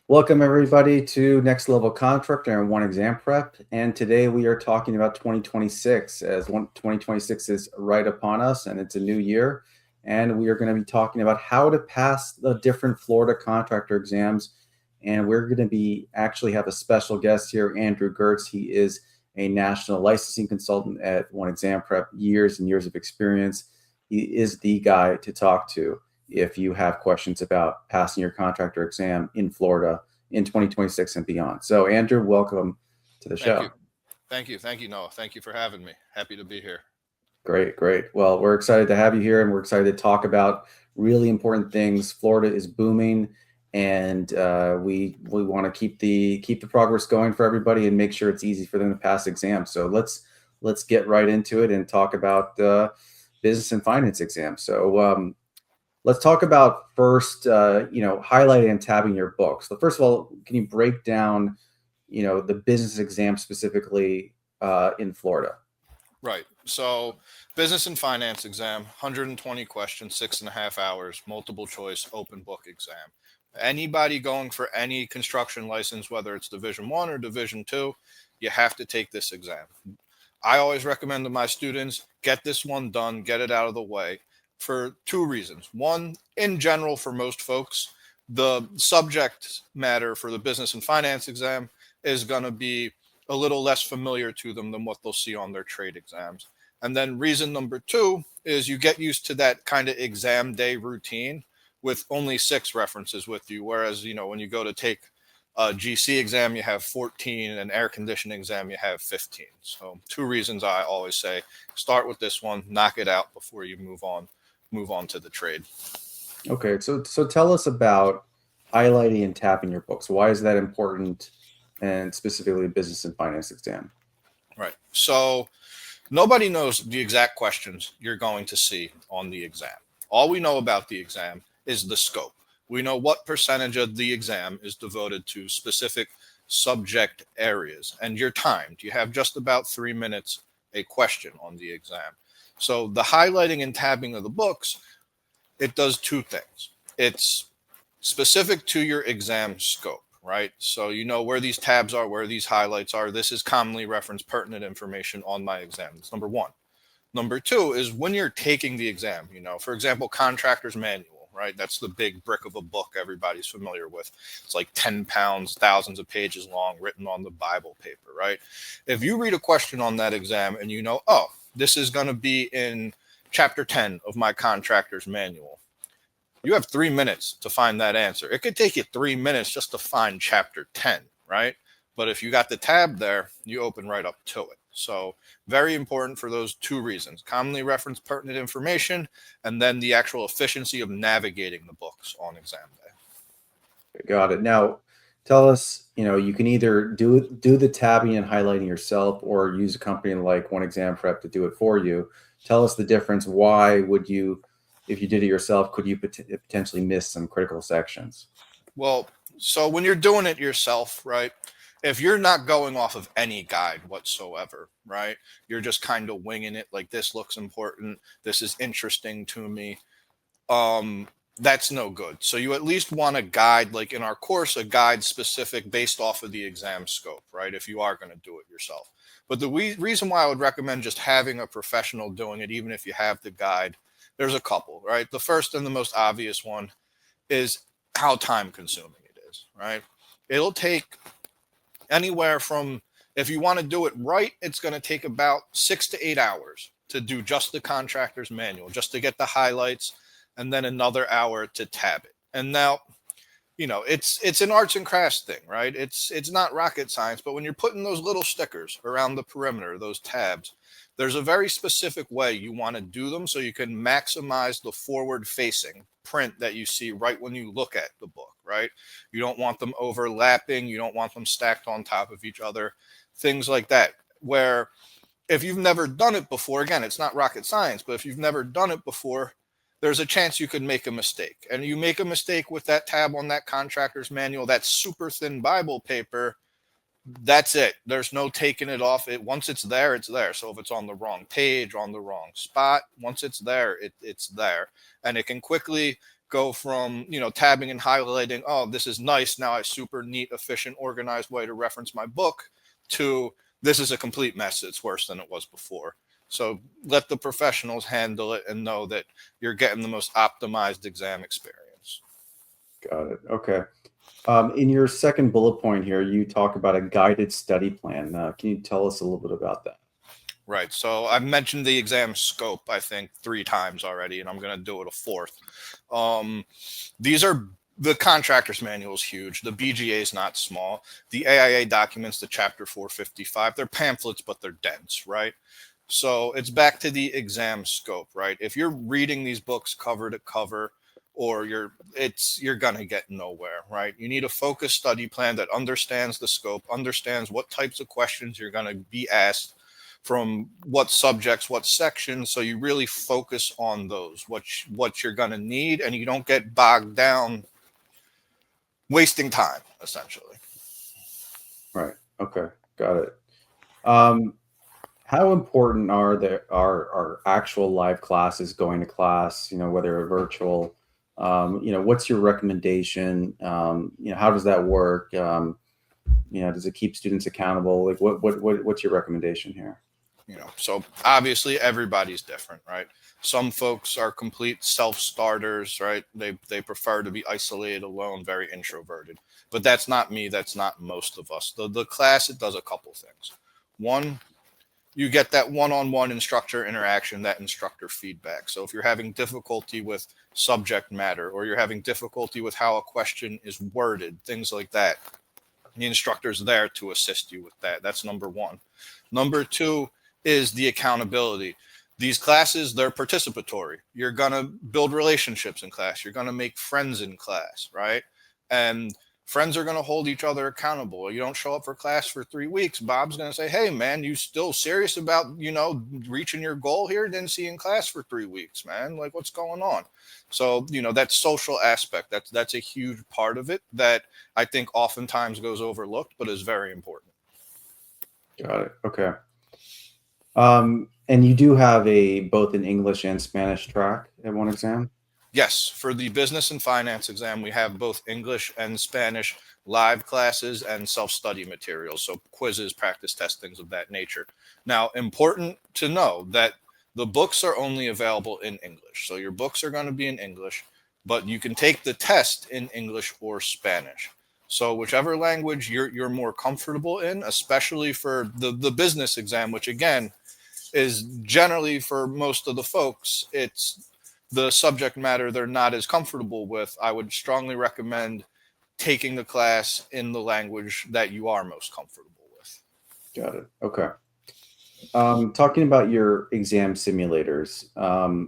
Welcome everybody to Next Level Contractor and One Exam Prep. And today we are talking about 2026 as 2026 is right upon us and it's a new year. And we are going to be talking about how to pass the different Florida contractor exams. And we're going to be actually have a special guest here, Andrew Gertz. He is a national licensing consultant at One Exam Prep, years and years of experience. He is the guy to talk to if you have questions about passing your contractor exam in Florida in 2026 and beyond. So, Andrew, welcome to the Thank show. you. Thank you, Noah. Thank you for having me. Happy to be here. Great, great. Well, we're excited to have you here, and we're excited to talk about really important things. Florida is booming, and we want to keep the progress going for everybody and make sure it's easy for them to pass exams. So let's get right into it and talk about business and finance exams. So let's talk about first, highlighting and tabbing your books. So first of all, can you break down, the business exam specifically in Florida? Right. So, business and finance exam, 120 questions, 6.5 hours, multiple choice, open book exam. Anybody going for any construction license, whether it's Division One or Division Two, you have to take this exam. I always recommend to my students get this one done, get it out of the way for two reasons. One, in general, for most folks, the subject matter for the business and finance exam is going to be a little less familiar to them than what they'll see on their trade exams. And then reason number two is you get used to that kind of exam day routine with only 6 references with you. Whereas, when you go to take a GC exam, you have 14, and an air conditioning exam, you have 15. So two reasons I always say start with this one, knock it out before you move on to the trade. Okay, so tell us about highlighting and tapping your books. Why is that important, and specifically business and finance exam? Right. So nobody knows the exact questions you're going to see on the exam. All we know about the exam is the scope. We know what percentage of the exam is devoted to specific subject areas, and you're timed. You have just about 3 minutes a question on the exam. So the highlighting and tabbing of the books, it does two things. It's specific to your exam scope, right? So you know where these tabs are, where these highlights are. This is commonly referenced pertinent information on my exam. That's number one. Number two is when you're taking the exam, for example, contractor's manual, right? That's the big brick of a book everybody's familiar with. It's like 10 pounds, thousands of pages long, written on the Bible paper, right? If you read a question on that exam and oh, this is going to be in chapter 10 of my contractor's manual, you have 3 minutes to find that answer. It could take you 3 minutes just to find chapter 10, right? But if you got the tab there, you open right up to it. So very important for those two reasons: commonly referenced pertinent information, and then the actual efficiency of navigating the books on exam day. Got it. Now, tell us, you can either do the tabbing and highlighting yourself or use a company like One Exam Prep to do it for you. Tell us the difference. Why would you, if you did it yourself, could you potentially miss some critical sections? Well, so when you're doing it yourself, right? If you're not going off of any guide whatsoever, right? You're just kind of winging it, like this looks important, this is interesting to me. That's no good. So you at least want a guide, like in our course, a guide specific based off of the exam scope, right? If you are going to do it yourself. But the reason why I would recommend just having a professional doing it, even if you have the guide, there's a couple, right? The first and the most obvious one is how time consuming it is, right? It'll take anywhere from, if you want to do it right, it's going to take about 6 to 8 hours to do just the contractor's manual, just to get the highlights, and then another hour to tab it. And now, it's an arts and crafts thing, right? It's not rocket science, but when you're putting those little stickers around the perimeter, those tabs, there's a very specific way you want to do them so you can maximize the forward facing print that you see right when you look at the book, right? You don't want them overlapping, you don't want them stacked on top of each other, things like that. Where if you've never done it before, again, it's not rocket science, but if you've never done it before, there's a chance you could make a mistake. And you make a mistake with that tab on that contractor's manual, that super thin Bible paper, that's it. There's no taking it off. Once it's there, it's there. So if it's on the wrong page, on the wrong spot, once it's there, it's there. And it can quickly go from, tabbing and highlighting, oh, this is nice, now I super neat, efficient, organized way to reference my book, to this is a complete mess, it's worse than it was before. So let the professionals handle it and know that you're getting the most optimized exam experience. Got it. Okay. In your second bullet point here, you talk about a guided study plan. Can you tell us a little bit about that? Right. So I've mentioned the exam scope, I think, 3 times already, and I'm going to do it a fourth. These are the contractor's manual is huge. The BGA is not small. The AIA documents, the Chapter 455, they're pamphlets, but they're dense, right? So it's back to the exam scope, right? If you're reading these books cover to cover, or you're gonna get nowhere, right? You need a focused study plan that understands the scope, understands what types of questions you're gonna be asked from what subjects, what sections. So you really focus on those, what you're gonna need, and you don't get bogged down wasting time, essentially. Right. Okay. Got it. Um, how important are actual live classes, going to class, whether they're virtual? What's your recommendation? How does that work? Does it keep students accountable? Like what's your recommendation here? So obviously everybody's different, right? Some folks are complete self-starters, right? They prefer to be isolated, alone, very introverted. But that's not me. That's not most of us. The class, it does a couple things. One, you get that one-on-one instructor interaction, that instructor feedback. So if you're having difficulty with subject matter, or you're having difficulty with how a question is worded, things like that, the instructor's there to assist you with that. That's number one. Number two is the accountability. These classes, they're participatory. You're going to build relationships in class. You're going to make friends in class, right? And friends are going to hold each other accountable. You don't show up for class for 3 weeks, Bob's going to say, hey, man, you still serious about, reaching your goal here? Didn't see you in class for 3 weeks, man. Like, what's going on? So, that social aspect, that's a huge part of it that I think oftentimes goes overlooked, but is very important. Got it. Okay. And you do have both an English and Spanish track at one exam? Yes, for the business and finance exam, we have both English and Spanish live classes and self-study materials, so quizzes, practice tests, things of that nature. Now, important to know that the books are only available in English. So your books are going to be in English, but you can take the test in English or Spanish. So whichever language you're more comfortable in, especially for the business exam, which again is generally for most of the folks, it's the subject matter they're not as comfortable with. I would strongly recommend taking the class in the language that you are most comfortable with. Got it. Okay. Talking about your exam simulators,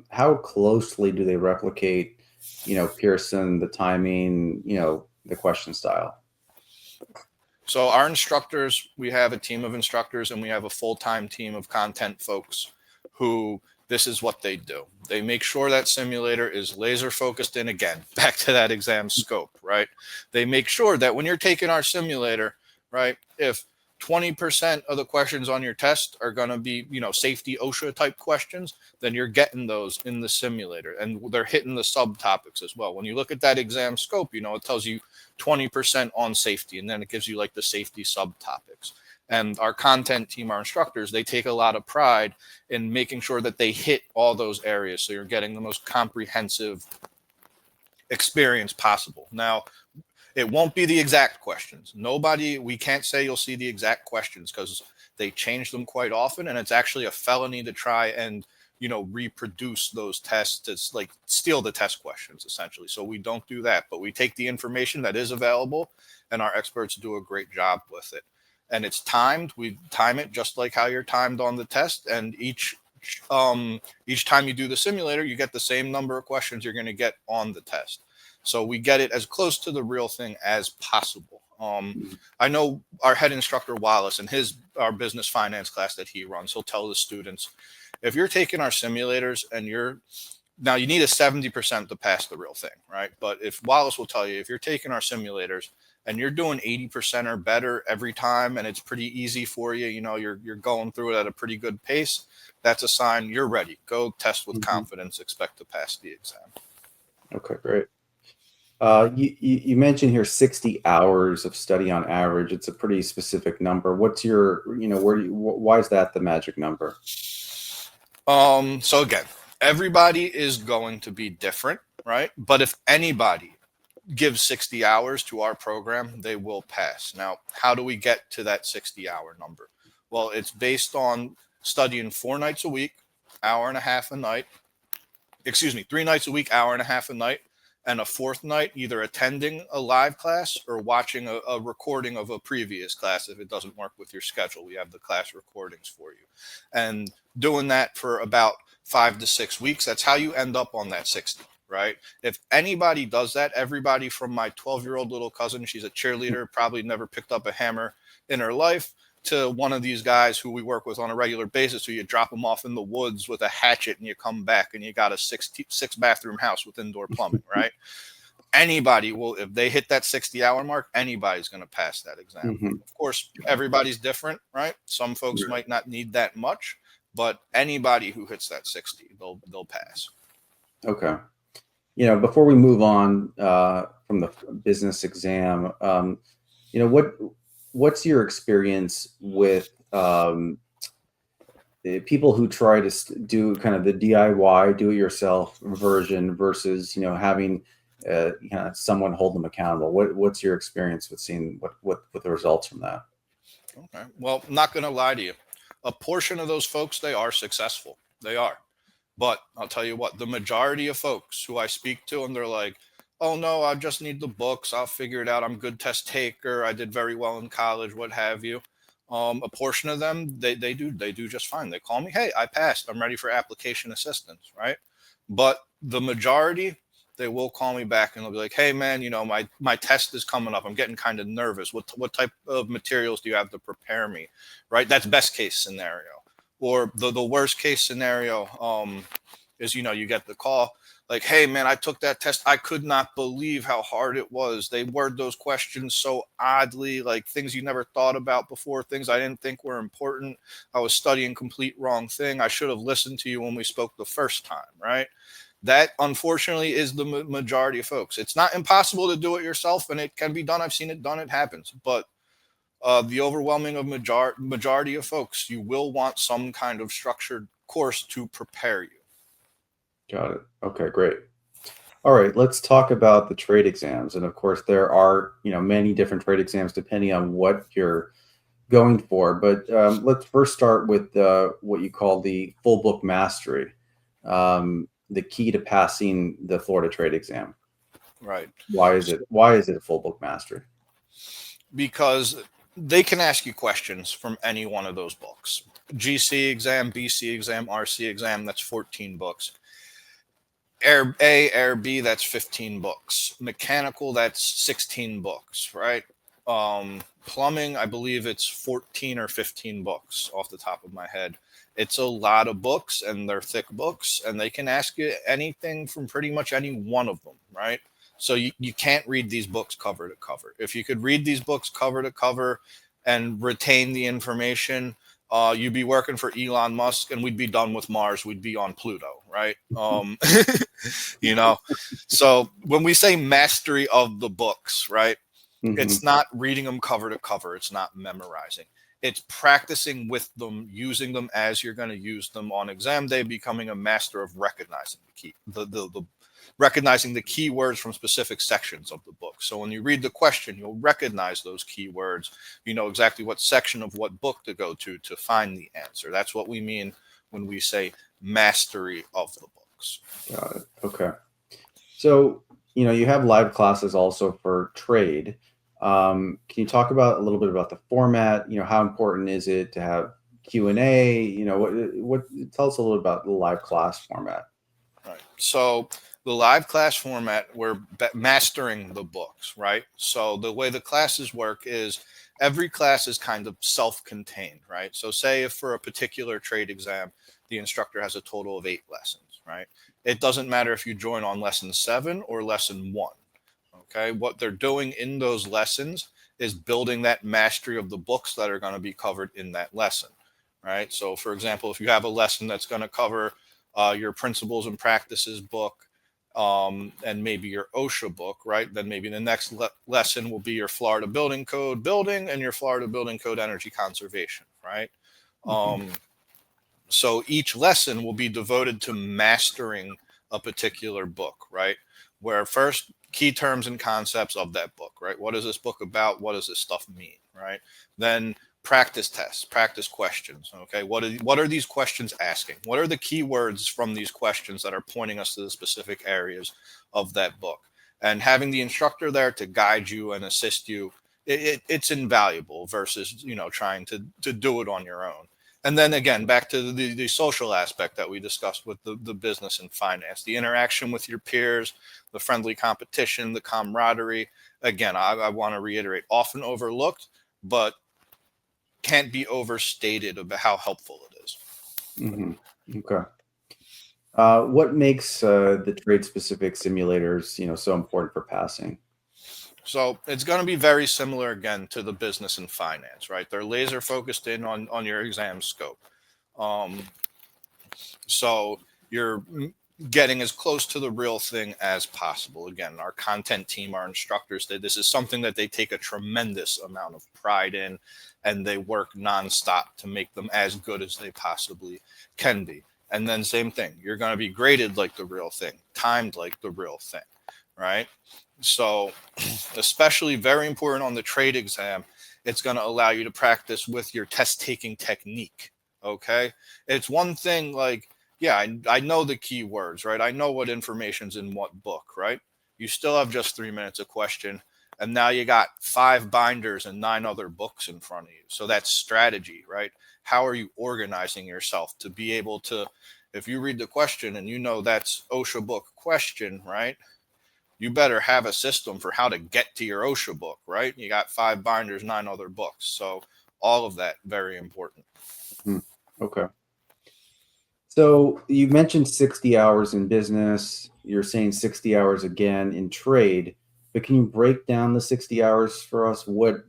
how closely do they replicate, Pearson, the timing, the question style? So our instructors, we have a team of instructors and we have a full-time team of content folks who this is what they do. They make sure that simulator is laser focused in, again, back to that exam scope, right? They make sure that when you're taking our simulator, right, if 20% of the questions on your test are going to be, safety OSHA type questions, then you're getting those in the simulator and they're hitting the subtopics as well. When you look at that exam scope, it tells you 20% on safety, and then it gives you like the safety subtopics. And our content team, our instructors, they take a lot of pride in making sure that they hit all those areas. So you're getting the most comprehensive experience possible. Now, it won't be the exact questions. We can't say you'll see the exact questions because they change them quite often. And it's actually a felony to try and, reproduce those tests, to like steal the test questions essentially. So we don't do that, but we take the information that is available and our experts do a great job with it. And it's timed. We time it just like how you're timed on the test. And each time you do the simulator, you get the same number of questions you're going to get on the test. So we get it as close to the real thing as possible. I know our head instructor, Wallace, in our business finance class that he runs, he'll tell the students, if you're taking our simulators and now you need a 70% to pass the real thing, right? But if Wallace will tell you, if you're taking our simulators and you're doing 80% or better every time, and it's pretty easy for you, you're going through it at a pretty good pace, that's a sign you're ready. Go test with confidence, expect to pass the exam. Okay, great. You mentioned here 60 hours of study on average. It's a pretty specific number. What's your, why is that the magic number? So again, everybody is going to be different, right? But if anybody gives 60 hours to our program, they will pass. Now, how do we get to that 60-hour number? Well, it's based on studying 4 nights a week, hour and a half a night. Excuse me, 3 nights a week, hour and a half a night, and a fourth night either attending a live class or watching a recording of a previous class. If it doesn't work with your schedule, we have the class recordings for you. And doing that for about 5 to 6 weeks, that's how you end up on that 60, right? If anybody does that, everybody from my 12-year-old little cousin, she's a cheerleader, probably never picked up a hammer in her life, to one of these guys who we work with on a regular basis, who you drop them off in the woods with a hatchet and you come back and you got a six bathroom house with indoor plumbing, right? Anybody will, if they hit that 60-hour mark, anybody's going to pass that exam. Mhm. Of course, everybody's different, right? Some folks Right. might not need that much, but anybody who hits that 60, they'll pass. Okay. Before we move on from the business exam, you know, what what's your experience with the people who try to do kind of the DIY, do-it-yourself version versus having someone hold them accountable? What's your experience with seeing what the results from that? Okay. Well, I'm not going to lie to you. A portion of those folks, they are successful. They are. But I'll tell you what, the majority of folks who I speak to, and they're like, oh no, I just need the books. I'll figure it out. I'm a good test taker. I did very well in college, what have you. A portion of them, they do just fine. They call me, hey, I passed. I'm ready for application assistance, right? But the majority, they will call me back and they'll be like, hey man, my test is coming up. I'm getting kind of nervous. What type of materials do you have to prepare me? Right? That's best case scenario. Or the worst case scenario is, you get the call like, hey man, I took that test. I could not believe how hard it was. They word those questions so oddly, like things you never thought about before, things I didn't think were important. I was studying complete wrong thing. I should have listened to you when we spoke the first time, right? That unfortunately is the majority of folks. It's not impossible to do it yourself, and it can be done. I've seen it done. It happens. But the overwhelming of majority of folks, you will want some kind of structured course to prepare you. Got it. Okay, great. All right, let's talk about the trade exams. And of course, there are many different trade exams depending on what you're going for. But let's first start with what you call the full book mastery, the key to passing the Florida trade exam. Right. Why is it a full book mastery? Because they can ask you questions from any one of those books. GC exam, BC exam, RC exam, that's 14 books. Air A, Air B, that's 15 books. Mechanical, that's 16 books, right? Plumbing, I believe it's 14 or 15 books off the top of my head. It's a lot of books, and they're thick books, and they can ask you anything from pretty much any one of them, right? So you can't read these books cover to cover. If you could read these books cover to cover and retain the information, you'd be working for Elon Musk, and we'd be done with Mars. We'd be on Pluto, right? you know. So when we say mastery of the books, right? Hmm. It's not reading them cover to cover. It's not memorizing. It's practicing with them, using them as you're going to use them on exam day, becoming a master of recognizing the recognizing the keywords from specific sections of the book. So when you read the question, you'll recognize those keywords. You know exactly what section of what book to go to find the answer. That's what we mean when we say mastery of the books. Got it. Okay. So, you have live classes also for trade. Can you talk about a little bit about the format? How important is it to have Q&A? What tell us a little about the live class format. Right. So the live class format, we're mastering the books, right? So the way the classes work is every class is kind of self-contained, right? So say if for a particular trade exam, the instructor has a total of 8 lessons, right? It doesn't matter if you join on lesson 7 or lesson 1. Okay. What they're doing in those lessons is building that mastery of the books that are going to be covered in that lesson, right? So, for example, if you have a lesson that's going to cover your principles and practices book, and maybe your OSHA book, right? Then maybe the next lesson will be your Florida Building Code building and your Florida Building Code energy conservation, right? Mhm. So each lesson will be devoted to mastering a particular book, right? Where first key terms and concepts of that book, right? What is this book about? What does this stuff mean, right? Then practice tests, practice questions. Okay, what are these questions asking? What are the key words from these questions that are pointing us to the specific areas of that book? And having the instructor there to guide you and assist you, it's invaluable versus trying to do it on your own. And then again, back to the social aspect that we discussed with the business and finance, the interaction with your peers, the friendly competition, the camaraderie. Again, I want to reiterate, often overlooked, but can't be overstated about how helpful it is. Mhm. Okay. What makes the trade-specific simulators, so important for passing? So it's going to be very similar again to the business and finance, right? They're laser focused in on your exam scope. Um, So you're getting as close to the real thing as possible. Again, our content team, our instructors, this is something that they take a tremendous amount of pride in, and they work nonstop to make them as good as they possibly can be. And then same thing, you're going to be graded like the real thing, timed like the real thing, right? So, especially very important on the trade exam, it's going to allow you to practice with your test taking technique. Okay. It's one thing like, yeah, I know the key words, right? I know what information's in what book, right? You still have just 3 minutes a question. And now you got 5 binders and 9 other books in front of you. So that's strategy, right? How are you organizing yourself to be able to, if you read the question and that's OSHA book question, right? You better have a system for how to get to your OSHA book, right? You got 5 binders, 9 other books. So all of that very important. Mhm. Okay. So you mentioned 60 hours in business. You're saying 60 hours again in trade, but can you break down the 60 hours for us? What,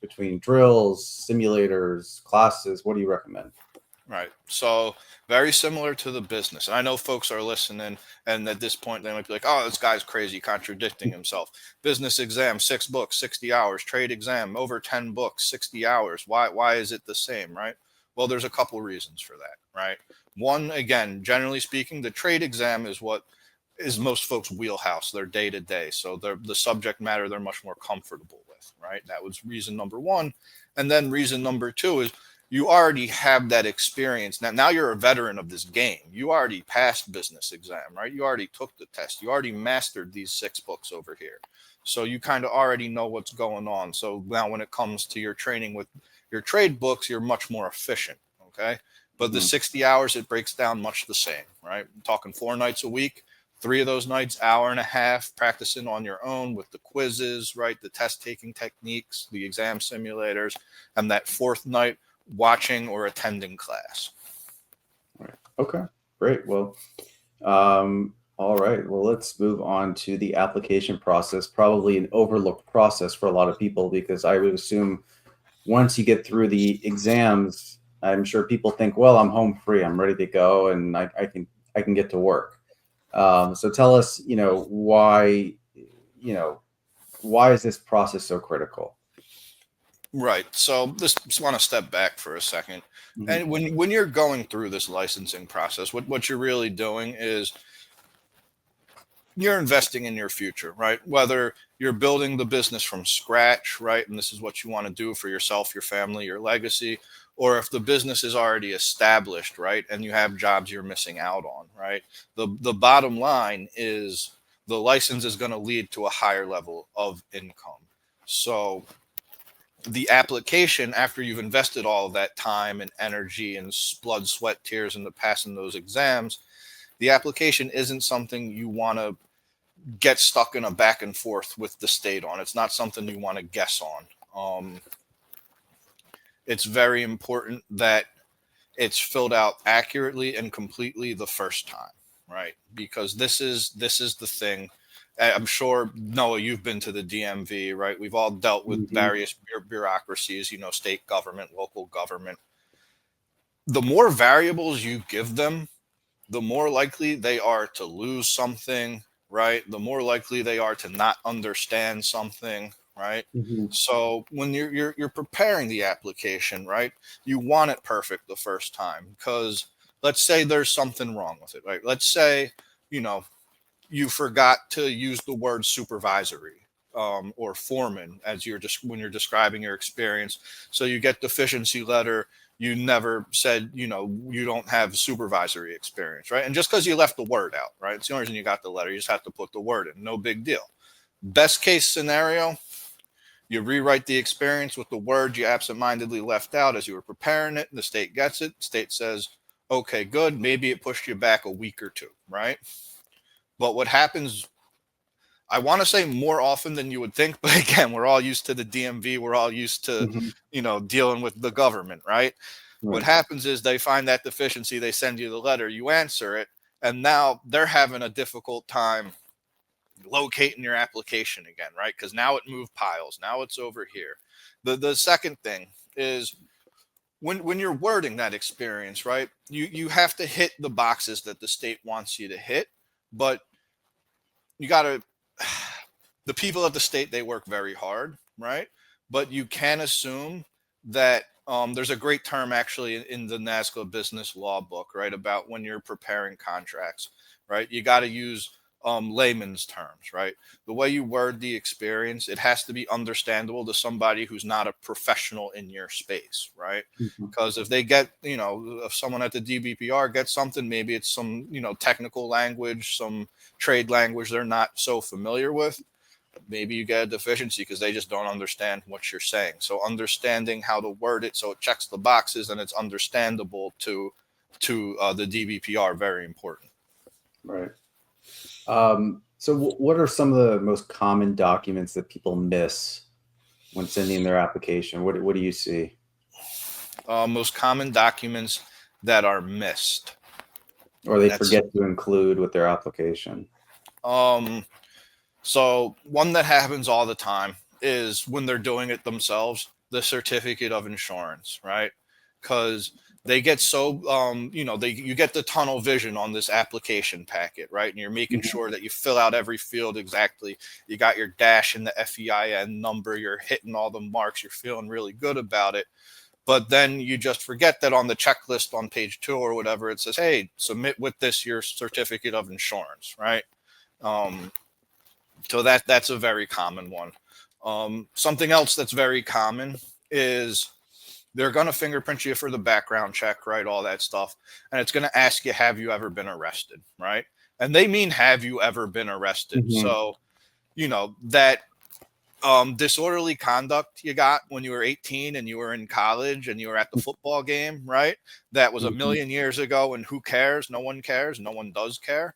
between drills, simulators, classes, what do you recommend? Right. So very similar to the business. And I know folks are listening, and at this point they might be like, "Oh, this guy's crazy, contradicting himself." Business exam, 6 books, 60 hours. Trade exam, over 10 books, 60 hours. Why is it the same, right? Well, there's a couple reasons for that, right? One, again, generally speaking, the trade exam is what is most folks' wheelhouse, their day to day. So the subject matter they're much more comfortable with, right? That was reason number one. And then reason number two is you already have that experience. Now you're a veteran of this game. You already passed business exam, right? You already took the test. You already mastered these 6 books over here. So you kind of already know what's going on. So now when it comes to your training with your trade books, you're much more efficient. Okay. But the Mhm. 60 hours, it breaks down much the same, right? I'm talking 4 nights a week, 3 of those nights, hour and a half, practicing on your own with the quizzes, right? The test taking techniques, the exam simulators, and that fourth night watching or attending class. All right. Okay. Great. Well, all right. Well, let's move on to the application process. Probably an overlooked process for a lot of people because I would assume once you get through the exams, I'm sure people think, well, I'm home free, I'm ready to go, and I can get to work. So tell us, why is this process so critical? Right. So just want to step back for a second. Hmm. And when you're going through this licensing process, what you're really doing is you're investing in your future, right? Whether you're building the business from scratch, right? And this is what you want to do for yourself, your family, your legacy, or if the business is already established, right? And you have jobs you're missing out on, right? The bottom line is the license is going to lead to a higher level of income. So the application, after you've invested all of that time and energy and blood, sweat, tears into passing those exams, the application isn't something you want to get stuck in a back and forth with the state on. It's not something you want to guess on. It's very important that it's filled out accurately and completely the first time, right? Because this is the thing. I'm sure Noah, you've been to the DMV, right? We've all dealt with Hmm. various bureaucracies, state government, local government. The more variables you give them, the more likely they are to lose something, right? The more likely they are to not understand something, right? Mhm. So when you're preparing the application, right, you want it perfect the first time, because let's say there's something wrong with it, right? Let's say, you know, you forgot to use the word supervisory, or foreman as you're just when you're describing your experience. So you get deficiency letter. You never said, you don't have supervisory experience, right? And just because you left the word out, right? It's the only reason you got the letter. You just have to put the word in. No big deal. Best case scenario, you rewrite the experience with the word you absentmindedly left out as you were preparing it. The state gets it. State says, okay, good. Maybe it pushed you back a week or two, right? But what happens, I want to say more often than you would think, but again, we're all used to the DMV. We're all used to, Mhm. dealing with the government, right? What Right. happens is they find that deficiency, they send you the letter, you answer it, and now they're having a difficult time locating your application again, right? Because now it moved piles. Now it's over here. The second thing is when you're wording that experience, right? You have to hit the boxes that the state wants you to hit, but you got to the people at the state, they work very hard, right? But you can assume that there's a great term actually in the NASCA business law book, right, about when you're preparing contracts, right? You got to use layman's terms, right? The way you word the experience, it has to be understandable to somebody who's not a professional in your space, right? Mhm. Because if they get, if someone at the DBPR gets something, maybe it's some, technical language, some trade language they're not so familiar with. Maybe you get a deficiency because they just don't understand what you're saying. So understanding how to word it so it checks the boxes and it's understandable to the DBPR, very important. Right. So, what are some of the most common documents that people miss when sending their application? What do you see? Most common documents that are missed. Or they That's forget to include with their application? um so one that happens all the time is when they're doing it themselves, the certificate of insurance, right? Because they get so you get the tunnel vision on this application packet, right? And you're making Mhm. sure that you fill out every field exactly. You got your dash and the FEIN number, you're hitting all the marks, you're feeling really good about it. But then you just forget that on the checklist on page 2 or whatever, it says, hey, submit with this your certificate of insurance, right? um, so that's a very common one. Something else that's very common is they're going to fingerprint you for the background check, right? All that stuff. And it's going to ask you, have you ever been arrested, right? And they mean, have you ever been arrested? Mhm. So, that disorderly conduct you got when you were 18 and you were in college and you were at the football game, right? That was a Mhm. million years ago. And who cares? No one cares. No one does care.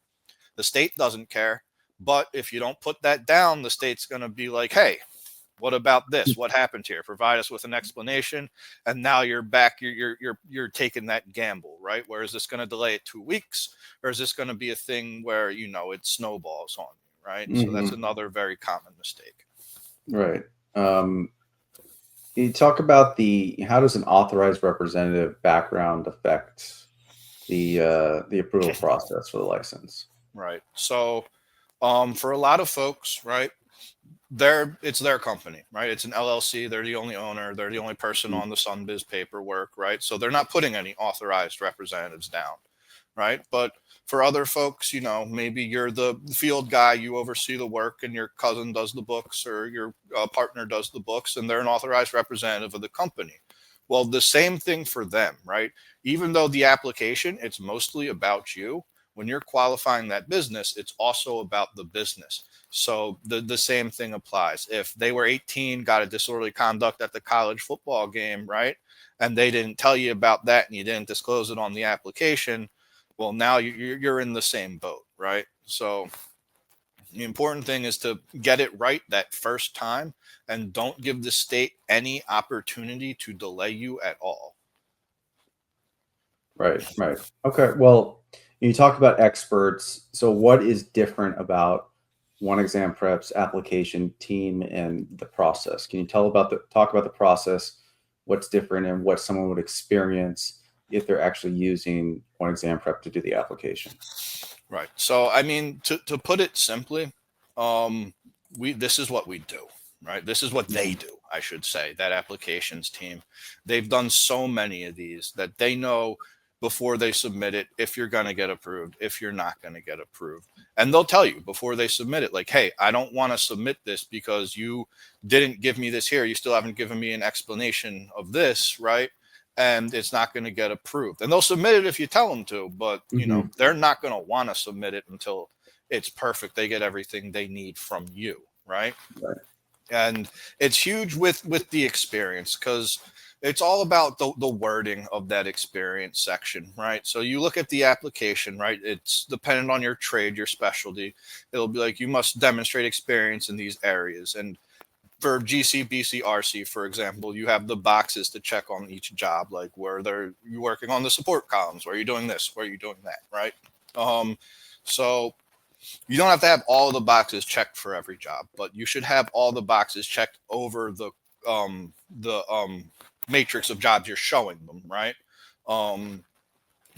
The state doesn't care. But if you don't put that down, the state's going to be like, hey, what about this? What happened here? Provide us with an explanation. And now you're back. You're taking that gamble, right? Where is this going to delay it 2 weeks, or is this going to be a thing where it snowballs on you, right? So that's Mhm. another very common mistake. Right. You talk about how does an authorized representative background affect the approval process for the license? Right. So for a lot of folks, right, it's their company, right? It's an LLC. They're the only owner. They're the only person Mhm. on the Sunbiz paperwork, right? So they're not putting any authorized representatives down, right? But for other folks, maybe you're the field guy, you oversee the work, and your cousin does the books, or your partner does the books, and they're an authorized representative of the company. Well, the same thing for them, right? Even though the application, it's mostly about you, when you're qualifying that business, it's also about the business. So the same thing applies. If they were 18, got a disorderly conduct at the college football game, right? And they didn't tell you about that and you didn't disclose it on the application, well, now you're in the same boat, right? So the important thing is to get it right that first time and don't give the state any opportunity to delay you at all. Right, right. Okay. Well, you talk about experts. So, what is different about one exam prep's application team and the process? Can you talk about the process? What's different and what someone would experience if they're actually using one exam prep to do the application. Right. So, I mean, to put it simply, this is what we do, right? This is what they Mhm. do, I should say. That applications team, they've done so many of these that they know before they submit it if you're going to get approved, if you're not going to get approved, and they'll tell you before they submit it, like, hey, I don't want to submit this because you didn't give me this here. You still haven't given me an explanation of this, right? And it's not going to get approved. And they'll submit it if you tell them to, but Mhm. they're not going to want to submit it until it's perfect. They get everything they need from you, right? Right. And it's huge with the experience because it's all about the wording of that experience section, right? So you look at the application, right? It's dependent on your trade, your specialty. It'll be like you must demonstrate experience in these areas. And for GCBCRC, for example, you have the boxes to check on each job, like where they're you working on the support columns, where you're doing this, where you're doing that, right? So you don't have to have all the boxes checked for every job, but you should have all the boxes checked over the matrix of jobs you're showing them, right? Um,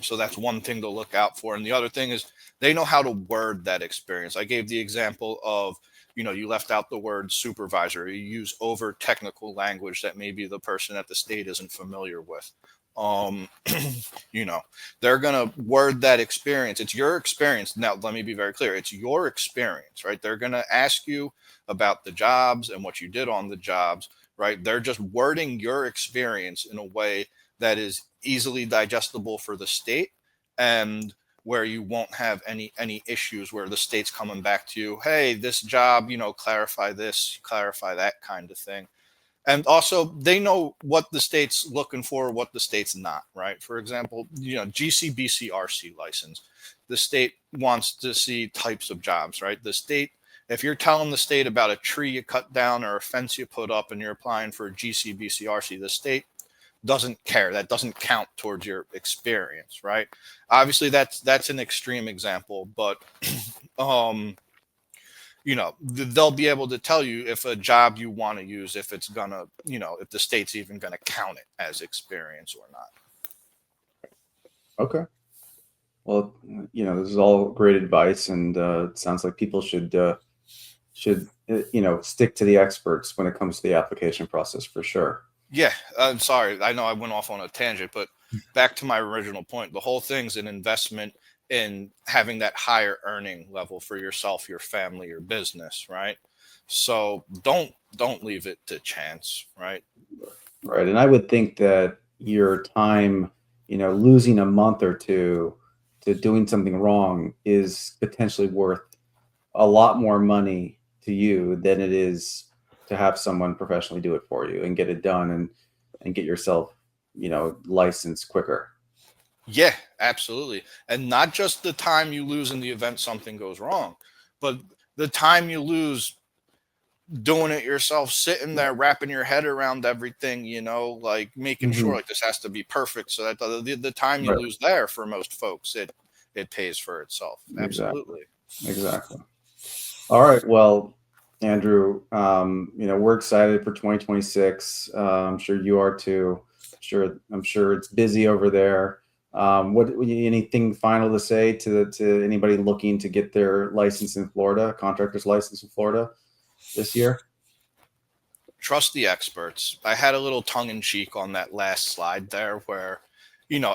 so that's one thing to look out for. And the other thing is they know how to word that experience. I gave the example of, you left out the word supervisor. You use over technical language that maybe the person at the state isn't familiar with. Um, you know, they're going to word that experience. It's your experience. Now, let me be very clear. It's your experience, right? They're going to ask you about the jobs and what you did on the jobs, right? They're just wording your experience in a way that is easily digestible for the state and where you won't have any issues where the state's coming back to you, hey, this job, clarify this, clarify that kind of thing. And also they know what the state's looking for, what the state's not, right? For example, GCBCRC license, the state wants to see types of jobs, right? The state, if you're telling the state about a tree you cut down or a fence you put up and you're applying for GCBCRC, the state doesn't care. That doesn't count towards your experience, right? Obviously, that's an extreme example, but um, they'll be able to tell you if a job you want to use, if it's gonna, if the state's even gonna count it as experience or not. Okay. Well, this is all great advice, and it sounds like people should stick to the experts when it comes to the application process for sure. Yeah, I'm sorry. I know I went off on a tangent, but back to my original point, the whole thing's an investment in having that higher earning level for yourself, your family, your business, right? So don't leave it to chance, right? Right. And I would think that your time, losing a month or two to doing something wrong is potentially worth a lot more money to you than it is to have someone professionally do it for you and get it done and get yourself, licensed quicker. Yeah, absolutely. And not just the time you lose in the event something goes wrong, but the time you lose doing it yourself, sitting there wrapping your head around everything, like making sure Hmm. like this has to be perfect so that the time you Right. lose there for most folks, it pays for itself. Exactly. Absolutely. Exactly. All right. Well, Andrew, we're excited for 2026. I'm sure you are too. I'm sure it's busy over there. Anything final to say to anybody looking to get their license in Florida, contractor's license in Florida this year? Trust the experts. I had a little tongue in cheek on that last slide there where,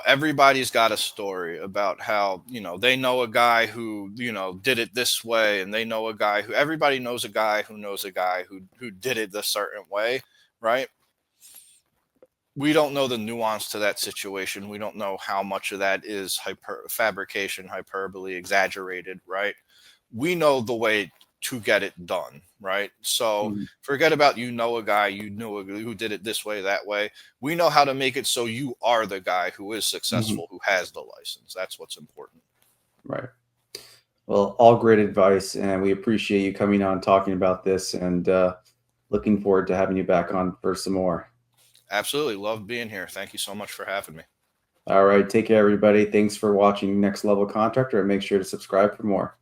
everybody's got a story about how, they know a guy who, did it this way, and they know a guy who everybody knows a guy who knows a guy who did it a certain way, right? We don't know the nuance to that situation. We don't know how much of that is fabrication, hyperbole, exaggerated, right? We know the way to get it done, right? So Mhm. forget about a guy, who did it this way, that way. We know how to make it so you are the guy who is Mhm. successful, who has the license. That's what's important. Right. Well, all great advice, and we appreciate you coming on talking about this, and looking forward to having you back on for some more. Absolutely. Love being here. Thank you so much for having me. All right. Take care, everybody. Thanks for watching Next Level Contractor, and make sure to subscribe for more.